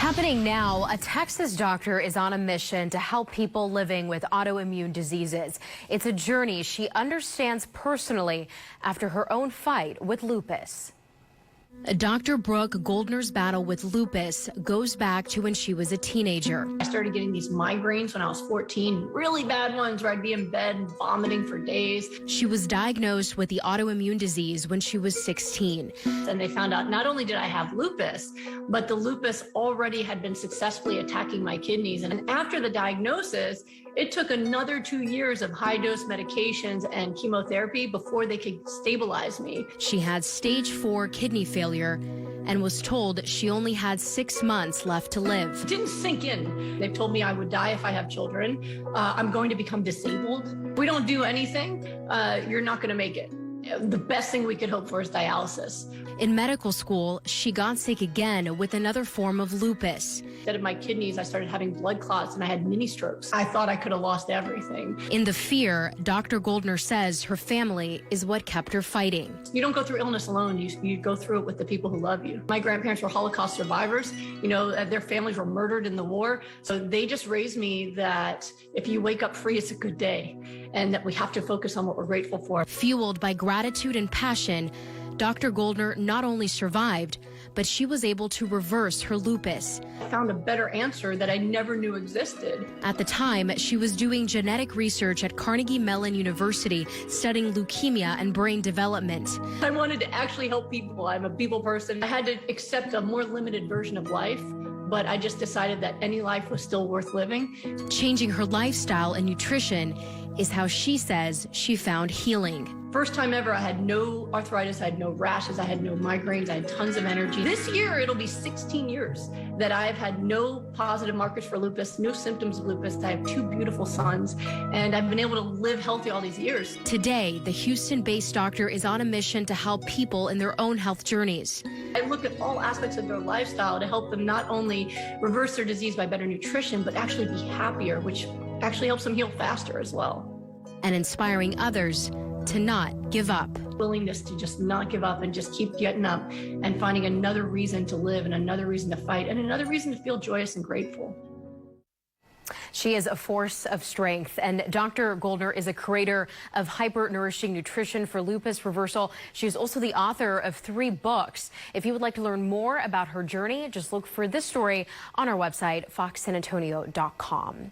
Happening now, a Texas doctor is on a mission to help people living with autoimmune diseases. It's a journey she understands personally after her own fight with lupus. Dr. Brooke Goldner's battle with lupus goes back to when she was a teenager. I started getting these migraines when I was 14, really bad ones where I'd be in bed vomiting for days. She was diagnosed with the autoimmune disease when she was 16. And they found out not only did I have lupus, but the lupus already had been successfully attacking my kidneys. And after the diagnosis, it took another 2 years of high-dose medications and chemotherapy before they could stabilize me. She had stage 4 kidney failure and was told she only had 6 months left to live. It didn't sink in. They told me I would die if I have children. I'm going to become disabled. If we don't do anything, you're not going to make it. The best thing we could hope for is dialysis. In medical school, she got sick again with another form of lupus. Instead of my kidneys, I started having blood clots and I had mini strokes. I thought I could have lost everything. In the fear, Dr. Goldner says her family is what kept her fighting. You don't go through illness alone. You go through it with the people who love you. My grandparents were Holocaust survivors. You know, their families were murdered in the war. So they just raised me that if you wake up free, it's a good day, and that we have to focus on what we're grateful for. Fueled by gratitude and passion, Dr. Goldner not only survived, but she was able to reverse her lupus. I found a better answer that I never knew existed. At the time, she was doing genetic research at Carnegie Mellon University, studying leukemia and brain development. I wanted to actually help people. I'm a people person. I had to accept a more limited version of life, but I just decided that any life was still worth living. Changing her lifestyle and nutrition is how she says she found healing. First time ever, I had no arthritis, I had no rashes, I had no migraines, I had tons of energy. This year, it'll be 16 years that I've had no positive markers for lupus, no symptoms of lupus. I have 2 beautiful sons, and I've been able to live healthy all these years. Today, the Houston-based doctor is on a mission to help people in their own health journeys. I look at all aspects of their lifestyle to help them not only reverse their disease by better nutrition, but actually be happier, which actually helps them heal faster as well. And inspiring others to not give up. Willingness to just not give up and just keep getting up and finding another reason to live and another reason to fight and another reason to feel joyous and grateful. She is a force of strength, and Dr. Goldner is a creator of Hyper-nourishing Nutrition for Lupus Reversal. She is also the author of 3 books. If you would like to learn more about her journey, just look for this story on our website, foxsanantonio.com.